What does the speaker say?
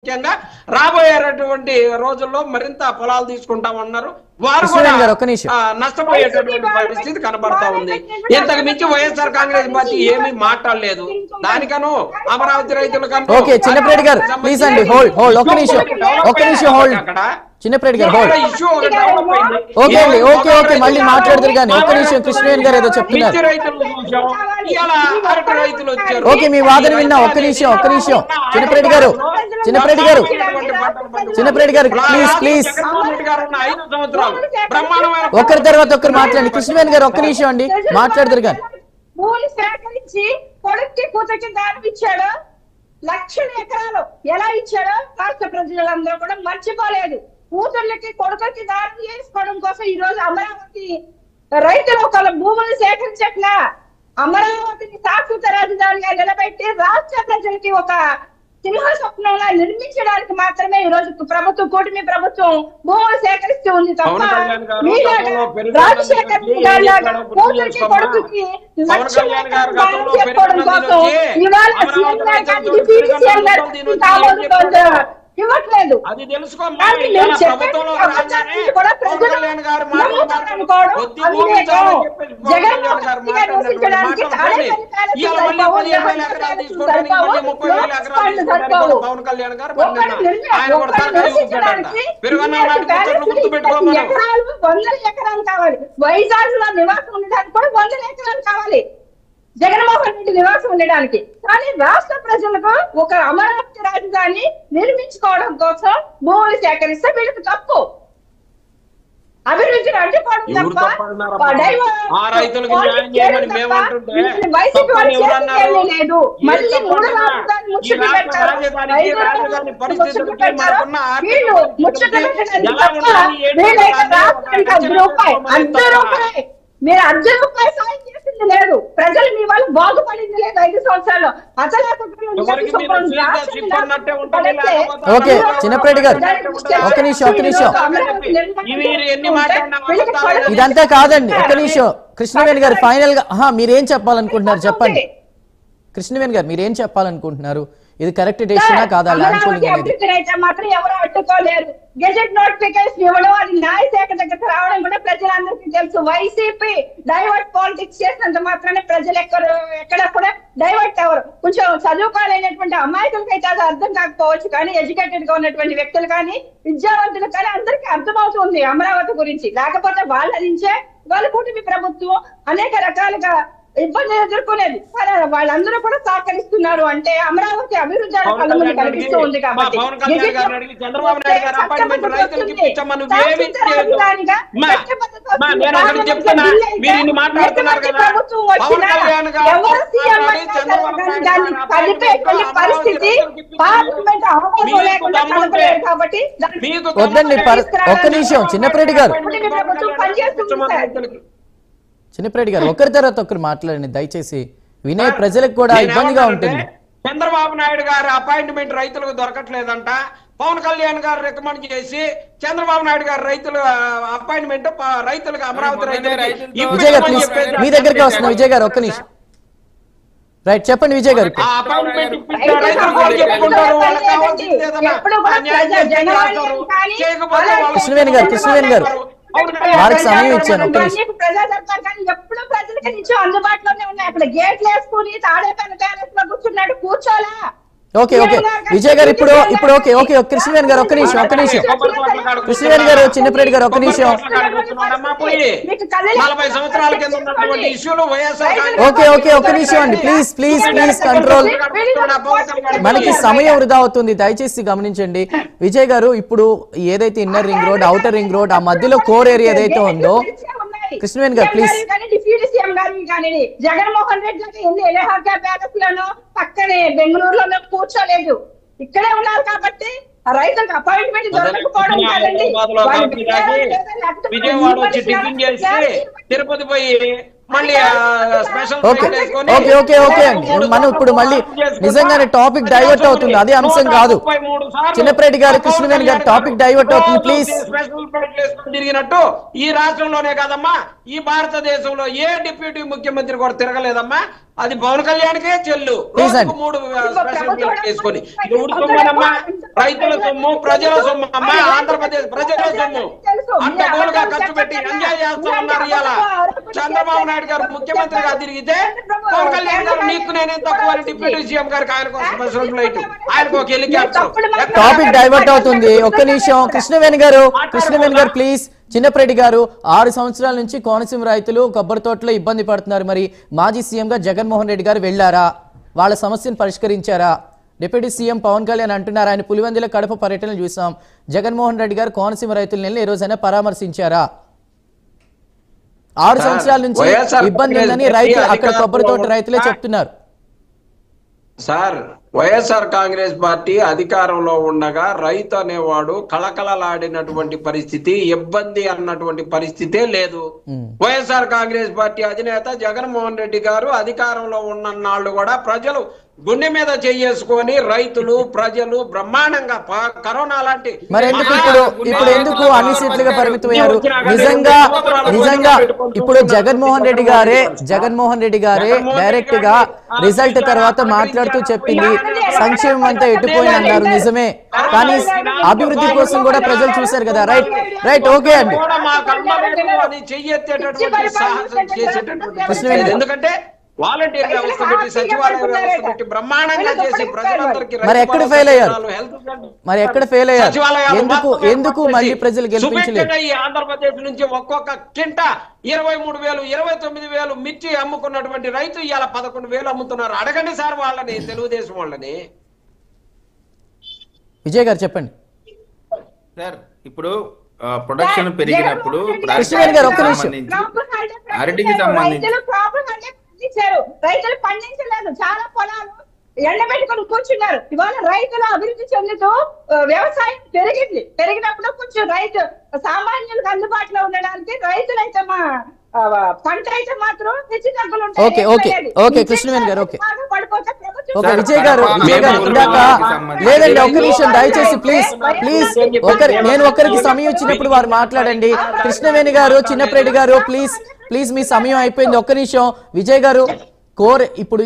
ముఖ్యంగా రాబోయేటువంటి రోజుల్లో మరింత పొలాలు తీసుకుంటామన్నారు. వారు కూడా నష్టపోయేటటువంటి పరిస్థితి కనబడతా ఉంది. ఇంతకు మించి వైఎస్ఆర్ కాంగ్రెస్ పార్టీ ఏమీ మాట్లాడలేదు. దానికను అమరావతి రైతులకు చిన్నప్రెడ్డి గారు ప్లీజ్ అండి హోల్డ్ ఒక్క నిమిషం హోల్డ్ చిన్నప్రెడ్డి గారు హోల్డ్ ఓకే అండి ఓకే మళ్ళీ మాట్లాడదురు కానీ ఒక్క నిమిషం కృష్ణవేణి గారు ఏదో చెప్తున్నారు. ఓకే మీ వాదన విన్నా ఒక్క నిమిషం చిన్నప్రెడ్డి గారు ప్లీజ్ ఒకరి తర్వాత ఒకరు మాట్లాడండి. కృష్ణవేణి గారు ఒక్క నిమిషం అండి మాట్లాడదురు కానీ లక్షల ఎకరాలు ఎలా ఇచ్చాడో రాష్ట్ర ప్రజలందరూ కూడా మర్చిపోలేదు. కూతుర్లకి కొడుకులకి దారి చేసుకోవడం కోసం ఈ రోజు అమరావతి రైతులు ఒక భూములు సేకరించట్లా అమరావతిని శాశ్వత రాజధానిగా నిలబెట్టి రాష్ట్ర ప్రజలకి ఒక సింహ స్వప్నంగా నిర్మించడానికి మాత్రమే ఈ రోజు ప్రభుత్వం కూటమి ప్రభుత్వం భూములు సేకరిస్తూ ఉంది తప్ప రాజశేఖర్ కూతురికి కొడుకుకి లక్షల ఎకరాలు చేసుకోవడం కోసం ఇవాళ ఇవ్వట్లేదు. వందల ఎకరాలు కావాలి. వైజాగ్ లో నివాసం ఉండడానికి కూడా 100 ఎకరాలు కావాలి జగన్మోహన్ రెడ్డి నివాసం ఉండడానికి. కానీ రాష్ట్ర ప్రజలకు ఒక అమరావతి రాజధాని నిర్మించుకోవడం కోసం భూములు సేకరిస్తే వీళ్ళకి తప్పు. అభివృద్ధి అడ్డుకోవడం తప్ప వైసీపీ లేదు. మళ్ళీ 3 రాజధాని ముచ్చట పెట్టారు. వీళ్ళు ముచ్చట పెట్టడానికి తప్ప వీళ్ళైతే రాష్ట్రానికి ₹1 మీరు ₹1 సాయం చేసింది లేదు. ప్రజలు మీ వాళ్ళు బాగుపడింది లేదు 5 సంవత్సరాలు. ఓకే చిన్నప్రెడ్డి గారు ఒక్క నిమిషం ఇదంతా కాదండి ఒక్క నిమిషం. కృష్ణవేణి గారు ఫైనల్ గా మీరేం చెప్పాలనుకుంటున్నారు చెప్పండి. కృష్ణవేణి గారు మీరేం చెప్పాలనుకుంటున్నారు? ఇది కరెక్ట్ డెసిషనా కాదా? ల్యాండ్ పూలింగ్ అనేది మాత్రం ఎవరు అడ్డుకోలేరు. గెజెట్ నోటిఫికేషన్ ఇవ్వడం అది న్యాయశాఖ దగ్గరకు రావడం కూడా ప్రజలందరికీ తెలుసు. వైసీపీ డైవర్ట్ పాలిటిక్స్ చేసినంత మాత్రమే ప్రజలు ఎక్కడ కూడా డైవర్ట్ అవ్వరు. కొంచెం చదువుకోలేనటువంటి అమాయకులకైతే అది అర్థం కాకపోవచ్చు, కానీ ఎడ్యుకేటెడ్ గా ఉన్నటువంటి వ్యక్తులు కానీ విద్యావంతులు కానీ అందరికీ అర్థమవుతుంది అమరావతి గురించి. లేకపోతే వాళ్ళ నుంచే వాళ్ళ కూటమి ప్రభుత్వం అనేక రకాలుగా ఇబ్బందులు ఎదుర్కొనేది. వాళ్ళందరూ కూడా సహకరిస్తున్నారు అంటే అమరావతి అభివృద్ధి కనిపిస్తూ ఉంది. కాబట్టి ప్రభుత్వం వచ్చినా ఎవరు సీఎం దాన్ని కలిపేటువంటి పరిస్థితి పార్లమెంట్ ఆమోదం లేకుండా కలపలేదు. కాబట్టి వద్దండి ఒక్క నిమిషం చిన్నప్రెడ్డి గారు ఒకరి తర్వాత ఒకరు మాట్లాడండి దయచేసి. వినే ప్రజలకు కూడా ఇబ్బందిగా ఉంటుంది. చంద్రబాబు నాయుడు గారు అపాయింట్మెంట్ రైతులకు దొరకట్లేదంట. పవన్ కళ్యాణ్ గారు రికమెండ్ చేసి చంద్రబాబు నాయుడు గారు రైతుల అపాయింట్మెంట్ రైతులకు అమరావతి రైతులు విజయ్ గారు ప్లీజ్ మీ దగ్గరికి వస్తున్నా. విజయ్ గారు ఒక్క నిమిషం రైట్ చెప్పండి విజయ్ గారు. కృష్ణవేణి గారు వారికి సమయం ఇచ్చాను. ఎప్పుడు ప్రజలకి నుంచి అందుబాటులోనే ఉన్నాయి. అక్కడ గేట్లు వేసుకుని తాడేపల్లి ప్యాలెస్ లో కూర్చున్నాడు కూర్చోలా. ఓకే విజయ్ గారు ఇప్పుడు ఓకే కృష్ణవేణి గారు ఒక్క నిమిషం కృష్ణవేణి గారు చిన్నప్రెడ్డి గారు ఒక్క నిమిషం ఓకే ఒక్క నిమిషం అండి ప్లీజ్ కంట్రోల్. మనకి సమయం వృధా అవుతుంది దయచేసి గమనించండి. విజయ్ గారు ఇప్పుడు ఏదైతే inner ring road outer ring road ఆ మధ్యలో కోర్ ఏరియా ఏదైతే ఉందో కృష్ణవేణి గారు ప్లీజ్. డిప్యూటీ సీఎం గారు కానీ జగన్మోహన్ రెడ్డి ఎన్ని ఎలహార్గా ప్యాలెస్ లోనో పక్కనే బెంగళూరులోనో కూర్చోలేదు, ఇక్కడే ఉన్నారు. కాబట్టి రైతులకు అపాయింట్మెంట్ దొరకకపోవడం కాదండి. విజయవాడ వచ్చి టిఫిన్ చేసి తిరుపతి పోయి మళ్ళీ ఓకే అండి మనం ఇప్పుడు మళ్ళీ నిజంగానే టాపిక్ డైవర్ట్ అవుతుంది. అదే అంశం కాదు. చిన్నప్రెడ్డి గారు కృష్ణవేణి గారు టాపిక్ డైవర్ట్ అవుతుంది ప్లీజ్. తిరిగినట్టు ఈ రాష్ట్రంలోనే కాదమ్మా ఈ భారతదేశంలో ఏ డిప్యూటీ ముఖ్యమంత్రి కూడా తిరగలేదమ్మా. అది పవన్ కళ్యాణ్కే చెల్లు. Please అండి. 3 స్పెషల్ బిల్స్ చేసుకొని ఎవరు సొమ్మునమ్మా? రైతుల సొమ్ము, ప్రజల సొమ్ము అమ్మా, ఆంధ్రప్రదేశ్ ప్రజల సొమ్ము అడ్డగోలుగా ఖర్చు పెట్టి ఎంజాయ్ చేస్తూ ఉన్నారు. ఇవాళ చంద్రబాబు నాయుడు గారు ముఖ్యమంత్రిగా తిరిగితే పవన్ కళ్యాణ్ గారు నీకు నేనేం తక్కువ డిప్యూటీ సీఎం గారికి ఆయనకు స్పెషల్ ఫ్లైట్, ఆయనకు ఒక హెలికాప్టర్. టాపిక్ డైవర్ట్ అవుతుంది. ఒక్క నిమిషం కృష్ణవేణి గారు ప్లీజ్. చిన్నప్రెడ్డి గారు 6 సంవత్సరాల నుంచి కోనసీమ రైతులు కొబ్బరి తోటలో ఇబ్బంది పడుతున్నారు. మరి మాజీ సీఎంగా జగన్మోహన్ రెడ్డి గారు వెళ్లారా? వాళ్ళ సమస్యను పరిష్కరించారా? డిప్యూటీ సీఎం పవన్ కళ్యాణ్ అంటున్నారు ఆయన పులివెందుల కడప పర్యటనలు చూసాం. జగన్మోహన్ రెడ్డి గారు కోనసీమ రైతులను ఏ రోజైనా పరామర్శించారా? 6 సంవత్సరాల నుంచి ఇబ్బంది ఉందని రైతులు అక్కడ కొబ్బరి తోట రైతులే చెప్తున్నారు. సార్, వైఎస్ఆర్ కాంగ్రెస్ పార్టీ అధికారంలో ఉండగా రైతు అనేవాడు కళకళలాడినటువంటి పరిస్థితి, ఇబ్బంది అన్నటువంటి పరిస్థితే లేదు. వైఎస్ఆర్ కాంగ్రెస్ పార్టీ అధినేత జగన్మోహన్ రెడ్డి గారు అధికారంలో ఉన్నన్నాళ్ళు కూడా ప్రజలు గుండె మీద చేసుకొని రైతులు ప్రజలు బ్రహ్మాండంగా కరోనా లాంటి మరి ఎందుకు ఎందుకు అనిశ్చితులుగా పరిమితమయ్యారు? నిజంగా ఇప్పుడు జగన్మోహన్ రెడ్డి గారే డైరెక్ట్ గా రిజల్ట్ తర్వాత మాట్లాడుతూ చెప్పింది సంక్షేమం అంతా ఎట్టుపోయింది అన్నారు. నిజమే, కానీ అభివృద్ధి కోసం కూడా ప్రజలు చూశారు కదా. రైట్ ఓకే అండి. ఎందుకంటే వాలంటీర్ వ్యవస్థ పెట్టి, సచివాలయ వ్యవస్థ పెట్టి బ్రహ్మాండంగా చేసి ప్రజలందరికీ మరి ఎక్కడ ఫెయిల్ అయ్యారు? ఎందుకు మళ్ళీ ప్రజలు గెలిపించలేదు? ఆంధ్రప్రదేశ్ నుంచి ఒక్కొక్క కింట 23,000 29,000 మిర్చి అమ్ముకున్నటువంటి రైతు ఇవాళ 11,000 అమ్ముతున్నారు. అడగండి సార్ వాళ్ళని, తెలుగుదేశం వాళ్ళని. విజయ్ గారు చెప్పండి సార్. ఇప్పుడు ప్రొడక్షన్ పెరిగినప్పుడు అరటికి సంబంధించి రైతులు పండించలేదు, చాలా పొలాలు ఎండబెట్టుకుని కూర్చున్నారు. ఇవాళ రైతులు అభివృద్ధి చెందుతూ వ్యవసాయం పెరిగినప్పుడు కొంచెం రైతు సామాన్యులకు అందుబాటులో ఉండడానికి రైతులైతే పంట అయితే మాత్రం హెచ్చు తగ్గులు ఉంటాయి. కృష్ణవేణి గారు విజయ్ గారు ఇందాక లేదండి, ఒక్క నిమిషం దయచేసి ప్లీజ్ నేను ఒకరికి సమయం ఇచ్చినప్పుడు వారు మాట్లాడండి. కృష్ణవేణి గారు, చిన్నప్రెడ్డి గారు ప్లీజ్ మీ సమయం అయిపోయింది. ఒక్క నిమిషం. విజయ్ గారు ఇప్పుడు